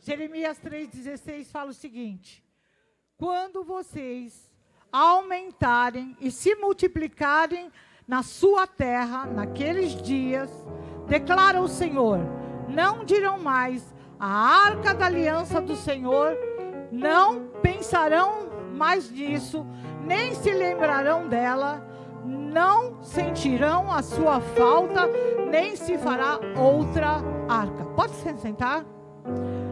Jeremias 3,16 fala o seguinte: quando vocês aumentarem e se multiplicarem na sua terra, naqueles dias, declara o Senhor, não dirão mais, a arca da aliança do Senhor, não pensarão mais nisso, nem se lembrarão dela, não sentirão a sua falta, nem se fará outra arca. Pode se sentar?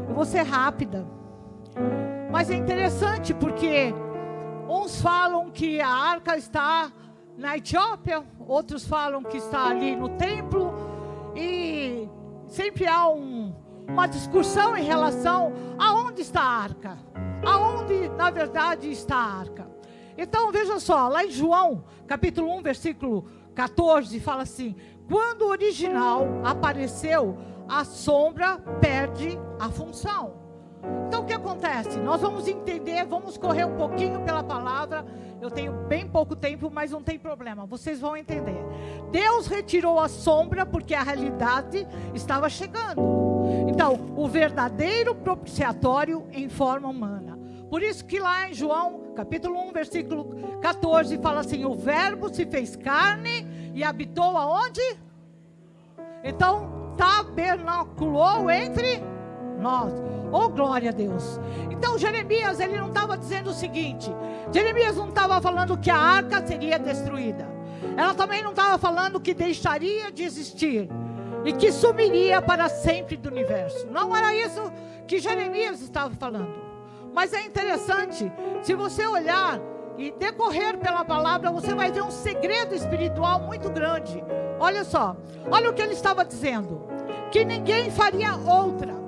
Eu vou ser rápida. Mas é interessante porque uns falam que a arca está na Etiópia, outros falam que está ali no templo, e sempre há uma discussão em relação a onde está a arca, aonde na verdade está a arca. Então veja só, lá em João capítulo 1 versículo 14 fala assim: quando o original apareceu, a sombra perde a função. Então o que acontece? Nós vamos entender, vamos correr um pouquinho pela palavra. Eu tenho bem pouco tempo, mas não tem problema, vocês vão entender. Deus retirou a sombra porque a realidade estava chegando. Então, o verdadeiro propiciatório em forma humana. Por isso que lá em João, capítulo 1, versículo 14, fala assim: o verbo se fez carne e habitou aonde? Então, tabernaculou entre nós. Oh, glória a Deus. Então Jeremias, ele não estava dizendo o seguinte, Jeremias não estava falando que a arca seria destruída, ela também não estava falando que deixaria de existir e que sumiria para sempre do universo. Não era isso que Jeremias estava falando. Mas é interessante, se você olhar e decorrer pela palavra, você vai ver um segredo espiritual muito grande. Olha só, olha o que ele estava dizendo: que ninguém faria outra.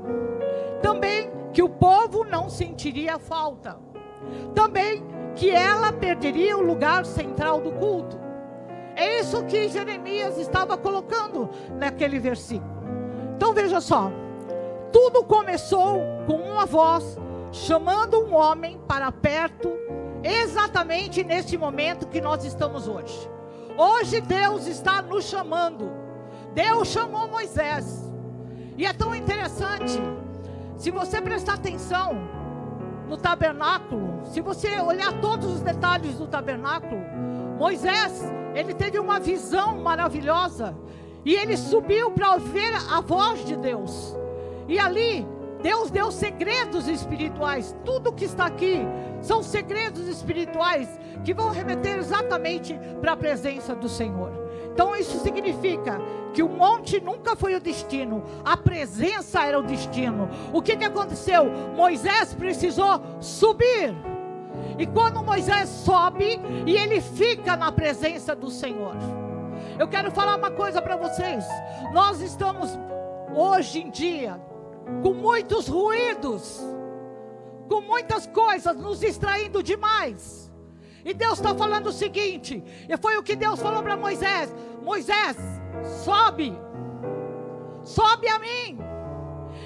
Também que o povo não sentiria falta. Também que ela perderia o lugar central do culto. É isso que Jeremias estava colocando naquele versículo. Então veja só, tudo começou com uma voz chamando um homem para perto, exatamente nesse momento que nós estamos hoje. Hoje Deus está nos chamando. Deus chamou Moisés. E é tão interessante, se você prestar atenção no tabernáculo, se você olhar todos os detalhes do tabernáculo, Moisés, ele teve uma visão maravilhosa, e ele subiu para ver a voz de Deus, e ali Deus deu segredos espirituais. Tudo que está aqui são segredos espirituais que vão remeter exatamente para a presença do Senhor. Então isso significa que o monte nunca foi o destino, a presença era o destino. O que aconteceu? Moisés precisou subir. E quando Moisés sobe e ele fica na presença do Senhor, eu quero falar uma coisa para vocês. Nós estamos hoje em dia com muitos ruídos, com muitas coisas nos distraindo demais. E Deus está falando o seguinte, e foi o que Deus falou para Moisés: Moisés, sobe, sobe a mim.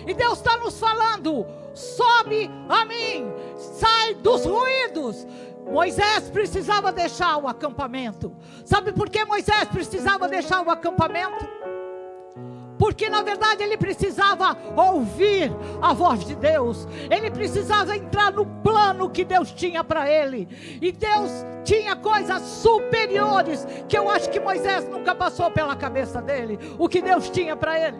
E Deus está nos falando: sobe a mim, sai dos ruídos. Moisés precisava deixar o acampamento. Sabe por que Moisés precisava deixar o acampamento? Porque na verdade ele precisava ouvir a voz de Deus. Ele precisava entrar no plano que Deus tinha para ele. E Deus tinha coisas superiores que eu acho que Moisés nunca passou pela cabeça dele. O que Deus tinha para ele.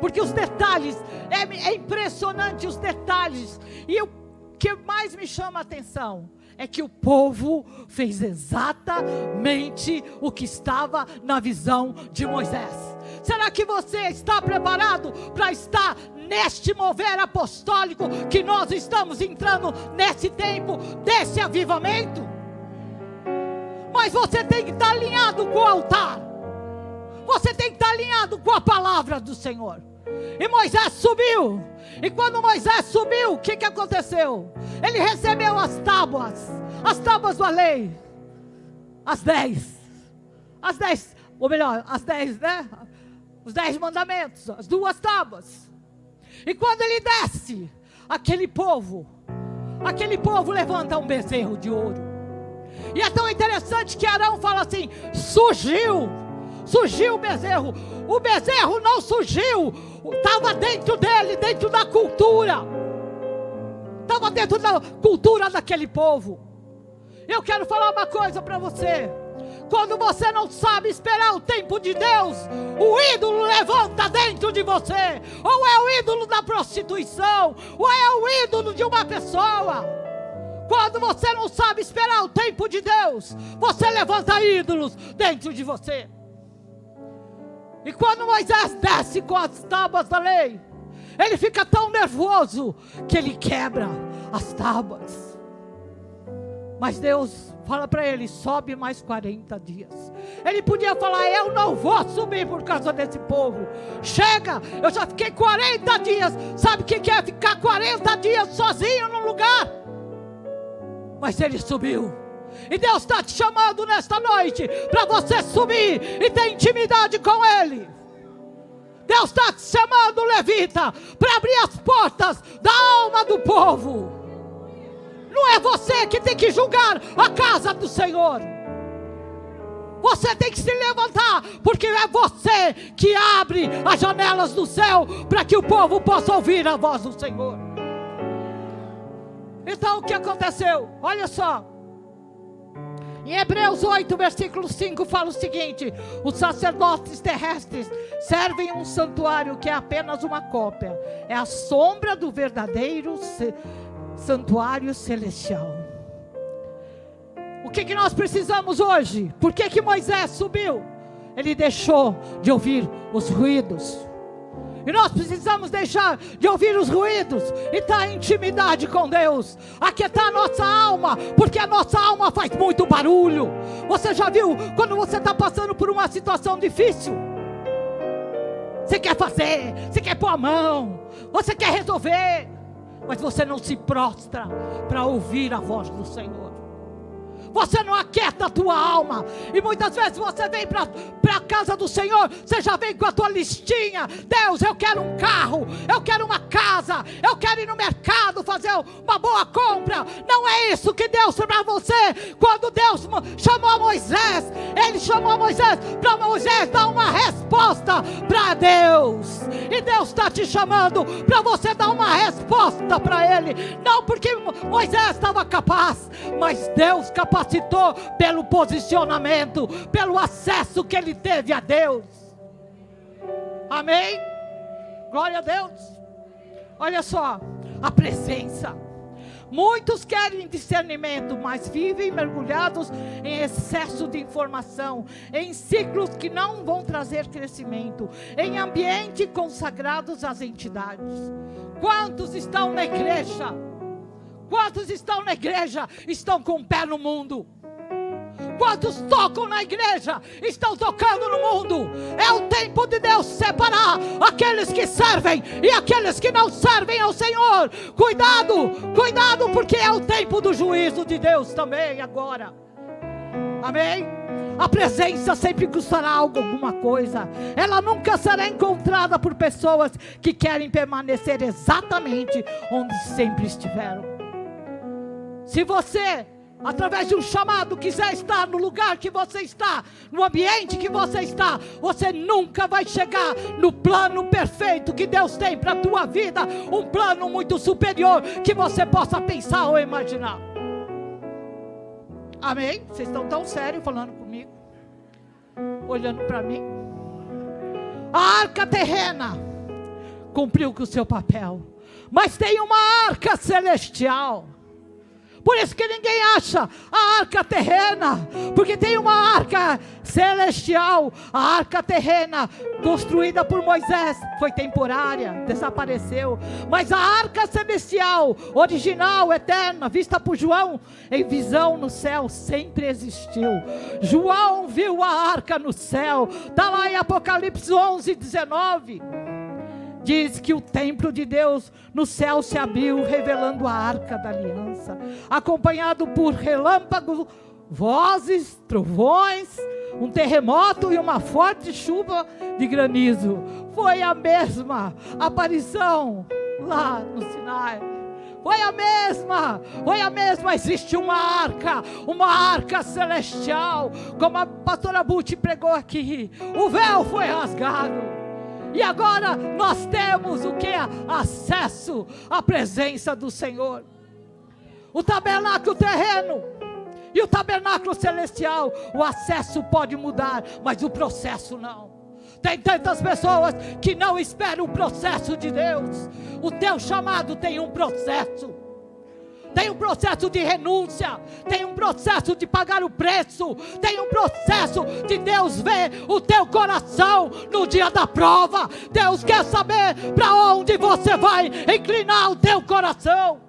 Porque os detalhes, é impressionante os detalhes. E o que mais me chama a atenção é que o povo fez exatamente o que estava na visão de Moisés. Será que você está preparado para estar neste mover apostólico que nós estamos entrando nesse tempo desse avivamento? Mas você tem que estar alinhado com o altar. Você tem que estar alinhado com a palavra do Senhor. E Moisés subiu. E quando Moisés subiu, o que aconteceu? Ele recebeu as tábuas da lei. As 10, ou melhor, as 10, né? Os 10 mandamentos, as 2 tábuas. E quando ele desce, aquele povo levanta um bezerro de ouro. E é tão interessante que Arão fala assim: surgiu o bezerro. O bezerro não surgiu, estava dentro dele, dentro da cultura. estava dentro da cultura daquele povo. Eu quero falar uma coisa para você. Quando você não sabe esperar o tempo de Deus, o ídolo levanta dentro de você. Ou é o ídolo da prostituição, ou é o ídolo de uma pessoa. Quando você não sabe esperar o tempo de Deus, você levanta ídolos dentro de você. E quando Moisés desce com as tábuas da lei, ele fica tão nervoso que ele quebra as tábuas. Mas Deus fala para ele: sobe mais 40 dias. Ele podia falar: eu não vou subir por causa desse povo. Chega, eu já fiquei 40 dias. Sabe o que é ficar 40 dias sozinho num lugar? Mas ele subiu. E Deus está te chamando nesta noite para você subir e ter intimidade com Ele. Deus está te chamando, levita, para abrir as portas da alma do povo. Não é você que tem que julgar a casa do Senhor. Você tem que se levantar, porque é você que abre as janelas do céu para que o povo possa ouvir a voz do Senhor. Então o que aconteceu? Olha só. Em Hebreus 8, versículo 5 fala o seguinte: os sacerdotes terrestres servem um santuário que é apenas uma cópia. É a sombra do verdadeiro santuário celestial. O que nós precisamos hoje? Por que Moisés subiu? Ele deixou de ouvir os ruídos. E nós precisamos deixar de ouvir os ruídos e estar em intimidade com Deus. Aquietar a nossa alma, porque a nossa alma faz muito barulho. Você já viu quando você está passando por uma situação difícil? Você quer fazer, você quer pôr a mão, você quer resolver, mas você não se prostra para ouvir a voz do Senhor. Você não aquieta a tua alma. E muitas vezes você vem para a casa do Senhor, você já vem com a tua listinha. Deus, eu quero um carro, eu quero uma casa, eu quero ir no mercado fazer uma boa compra. Não é isso que Deus tem para você. Quando Deus chamou Moisés, Ele chamou Moisés para Moisés dar uma resposta para Deus. E Deus está te chamando para você dar uma resposta para Ele. Não porque Moisés estava capaz, mas Deus capacitou pelo posicionamento, pelo acesso que ele teve a Deus. Amém? Glória a Deus. Olha só, a presença. Muitos querem discernimento, mas vivem mergulhados em excesso de informação, em ciclos que não vão trazer crescimento, em ambientes consagrados às entidades. Quantos estão na igreja? Quantos estão na igreja, estão com o pé no mundo? Quantos tocam na igreja, estão tocando no mundo? É o tempo de Deus separar aqueles que servem e aqueles que não servem ao Senhor. Cuidado, cuidado, porque é o tempo do juízo de Deus também agora. Amém? A presença sempre custará alguma coisa. Ela nunca será encontrada por pessoas que querem permanecer exatamente onde sempre estiveram. Se você, através de um chamado, quiser estar no lugar que você está, no ambiente que você está, você nunca vai chegar no plano perfeito que Deus tem para a tua vida. Um plano muito superior que você possa pensar ou imaginar. Amém? Vocês estão tão sérios falando comigo, olhando para mim. A arca terrena cumpriu com o seu papel, mas tem uma arca celestial. Por isso que ninguém acha a arca terrena, porque tem uma arca celestial. A arca terrena, construída por Moisés, foi temporária, desapareceu. Mas a arca celestial, original, eterna, vista por João em visão no céu, sempre existiu. João viu a arca no céu, está lá em Apocalipse 11, 19. Diz que o templo de Deus no céu se abriu, revelando a arca da aliança, acompanhado por relâmpagos, vozes, trovões, um terremoto e uma forte chuva de granizo. Foi a mesma aparição lá no Sinai. Foi a mesma, existe uma arca celestial, como a pastora Buti pregou aqui. O véu foi rasgado. E agora nós temos o que? Acesso à presença do Senhor. O tabernáculo terreno e o tabernáculo celestial, o acesso pode mudar, mas o processo não. Tem tantas pessoas que não esperam o processo de Deus. O teu chamado tem um processo. Tem um processo de renúncia, tem um processo de pagar o preço, tem um processo de Deus ver o teu coração no dia da prova. Deus quer saber para onde você vai inclinar o teu coração.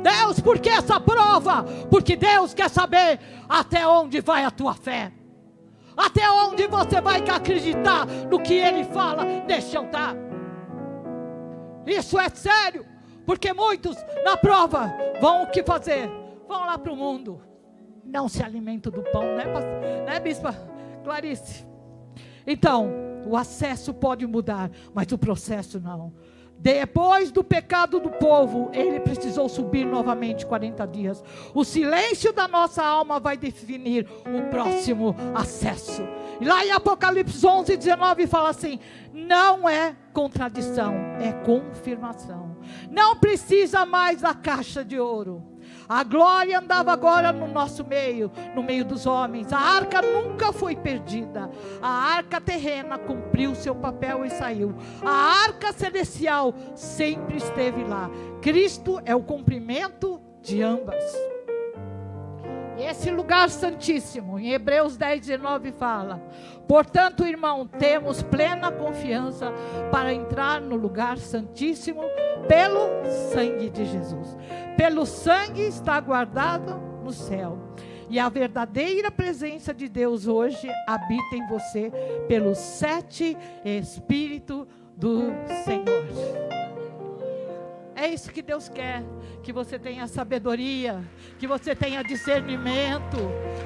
Deus, por que essa prova? Porque Deus quer saber até onde vai a tua fé. Até onde você vai acreditar no que Ele fala neste altar. Isso é sério. Porque muitos na prova vão o que fazer? Vão lá para o mundo. Não se alimentam do pão, né, Bispa Clarice? Então, o acesso pode mudar, mas o processo não. Depois do pecado do povo, ele precisou subir novamente 40 dias. O silêncio da nossa alma vai definir o próximo acesso. E lá em Apocalipse 11, 19 fala assim: não é contradição, é confirmação. Não precisa mais da caixa de ouro. A glória andava agora no nosso meio, no meio dos homens. A arca nunca foi perdida. A arca terrena cumpriu seu papel e saiu. A arca celestial sempre esteve lá. Cristo é o cumprimento de ambas. E esse lugar santíssimo, em Hebreus 10, 19 fala: portanto, irmão, temos plena confiança para entrar no lugar santíssimo pelo sangue de Jesus. Pelo sangue está guardado no céu. E a verdadeira presença de Deus hoje habita em você pelo 7 Espírito do Senhor. É isso que Deus quer, que você tenha sabedoria, que você tenha discernimento,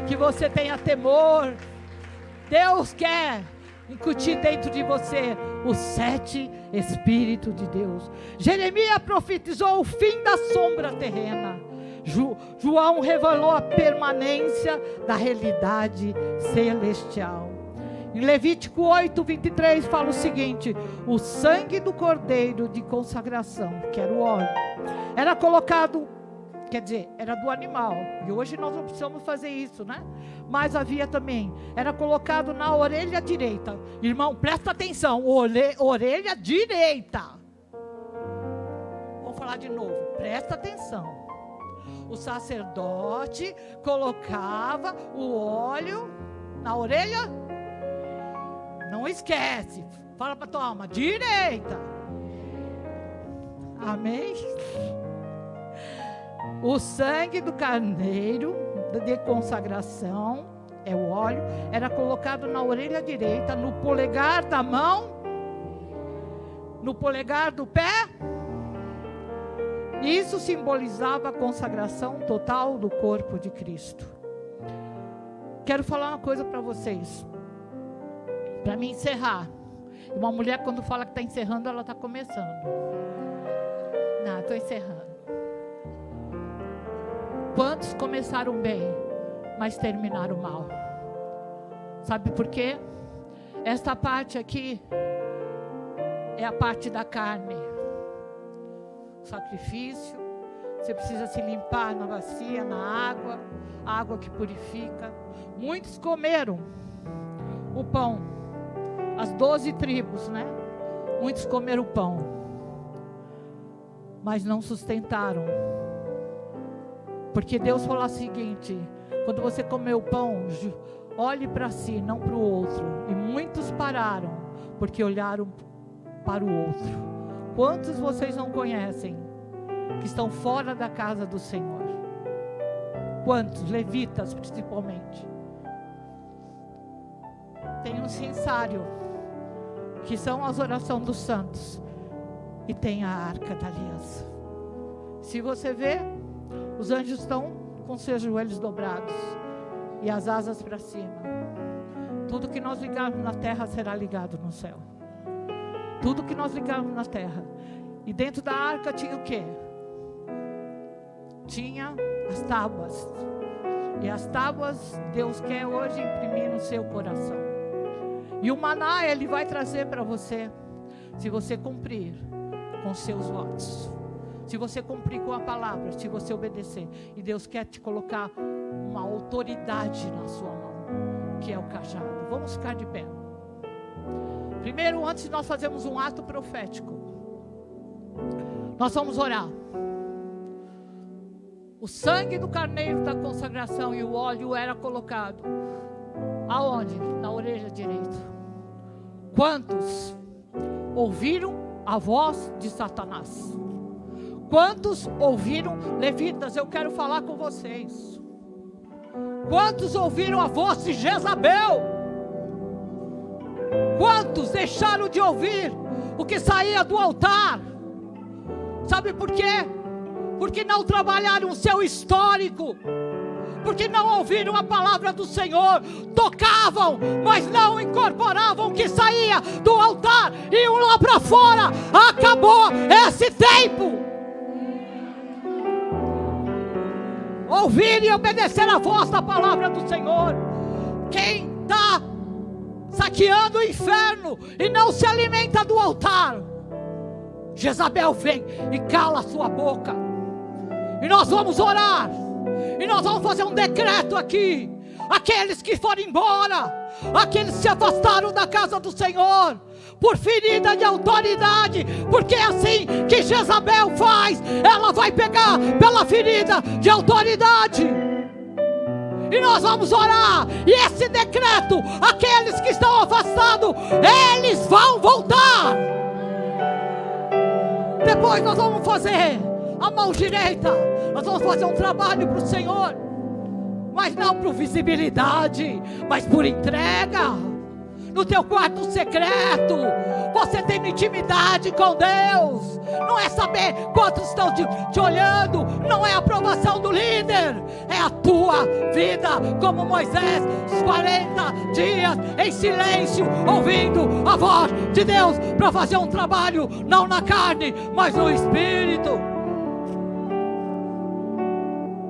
que você tenha temor. Deus quer incutir dentro de você o 7 Espírito de Deus. Jeremias profetizou o fim da sombra terrena. João revelou a permanência da realidade celestial. Em Levítico 8, 23 fala o seguinte: o sangue do cordeiro de consagração, que era o óleo, era colocado, quer dizer, era do animal, e hoje nós não precisamos fazer isso, né? Mas havia também, era colocado na orelha direita. Irmão, presta atenção, orelha direita. Vou falar de novo, presta atenção. O sacerdote colocava o óleo na orelha. Não esquece. Fala para tua alma, direita. Amém? O sangue do carneiro de consagração, é o óleo, era colocado na orelha direita, no polegar da mão, no polegar do pé. Isso simbolizava a consagração total do corpo de Cristo. Quero falar uma coisa para vocês. Para me encerrar. Uma mulher, quando fala que está encerrando, ela está começando. Não, estou encerrando. Quantos começaram bem, mas terminaram mal? Sabe por quê? Esta parte aqui é a parte da carne. Sacrifício. Você precisa se limpar na bacia, na água. A água que purifica. Muitos comeram o pão. As 12 tribos, né? Muitos comeram o pão, mas não sustentaram. Porque Deus falou o seguinte: quando você comer o pão, olhe para si, não para o outro. E muitos pararam, porque olharam para o outro. Quantos vocês não conhecem que estão fora da casa do Senhor? Quantos? Levitas, principalmente. Tem um censário, que são as orações dos santos, e tem a arca da aliança. Se você vê, os anjos estão com seus joelhos dobrados e as asas para cima. Tudo que nós ligarmos na terra será ligado no céu. Tudo que nós ligarmos na terra. E dentro da arca tinha o quê? Tinha as tábuas. E as tábuas Deus quer hoje imprimir no seu coração. E o maná Ele vai trazer para você, se você cumprir com seus votos, se você cumprir com a palavra, se você obedecer. E Deus quer te colocar uma autoridade na sua mão, que é o cajado. Vamos ficar de pé. Primeiro, antes de nós fazermos um ato profético, nós vamos orar. O sangue do carneiro da consagração e o óleo era colocado aonde? Na orelha direita. Quantos ouviram a voz de Satanás? Quantos ouviram? Levitas, eu quero falar com vocês. Quantos ouviram a voz de Jezabel? Quantos deixaram de ouvir o que saía do altar? Sabe por quê? Porque não trabalharam o seu histórico, porque não ouviram a palavra do Senhor, tocavam, mas não incorporavam o que saía do altar, iam lá para fora. Acabou esse tempo. Ouvir e obedecer a voz da palavra do Senhor. Quem está saqueando o inferno e não se alimenta do altar, Jezabel vem e cala a sua boca. E nós vamos orar, e nós vamos fazer um decreto aqui. Aqueles que foram embora, aqueles que se afastaram da casa do Senhor, por ferida de autoridade, porque é assim que Jezabel faz. Ela vai pegar pela ferida de autoridade. E nós vamos orar, e esse decreto, aqueles que estão afastados, eles vão voltar. Depois nós vamos fazer a mão direita, nós vamos fazer um trabalho para o Senhor, mas não por visibilidade, mas por entrega. No teu quarto secreto, você tem intimidade com Deus. Não é saber quantos estão te olhando, não é a aprovação do líder, é a tua vida, como Moisés, os 40 dias em silêncio, ouvindo a voz de Deus, para fazer um trabalho, não na carne, mas no Espírito.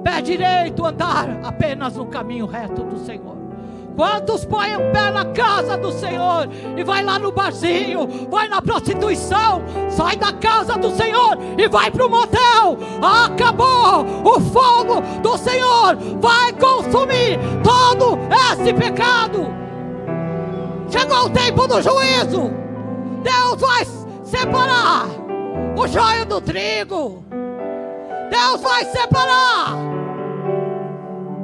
Pé direito, andar apenas no caminho reto do Senhor. Quantos põem o pé na casa do Senhor e vai lá no barzinho, vai na prostituição, sai da casa do Senhor e vai para o motel? Acabou! O fogo do Senhor vai consumir todo esse pecado. Chegou o tempo do juízo. Deus vai separar o joio do trigo. Deus vai separar.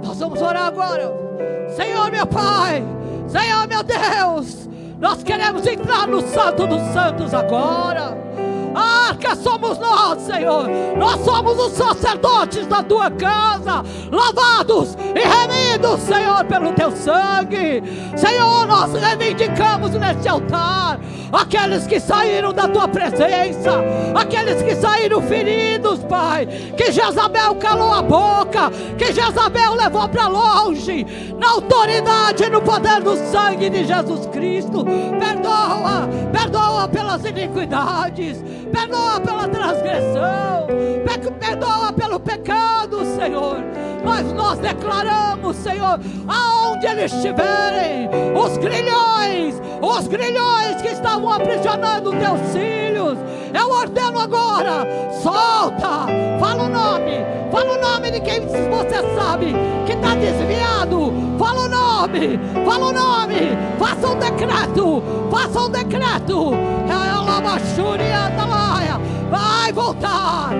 Nós vamos orar agora. Senhor meu Pai, Senhor meu Deus, nós queremos entrar no Santo dos Santos agora. A arca somos nós, Senhor. Nós somos os sacerdotes da tua casa, lavados e remidos, Senhor, pelo teu sangue. Senhor, nós reivindicamos neste altar aqueles que saíram da tua presença, aqueles que saíram feridos, Pai, que Jezabel calou a boca, que Jezabel levou para longe, na autoridade e no poder do sangue de Jesus Cristo. Perdoa, perdoa pelas iniquidades, perdoa pela transgressão, perdoa pelo pecado, Senhor. Mas nós declaramos, Senhor, aonde eles estiverem, os grilhões que estavam aprisionando teus filhos, eu ordeno agora, solta, fala o nome de quem você sabe que está desviado, fala o nome, faça um decreto, vai voltar,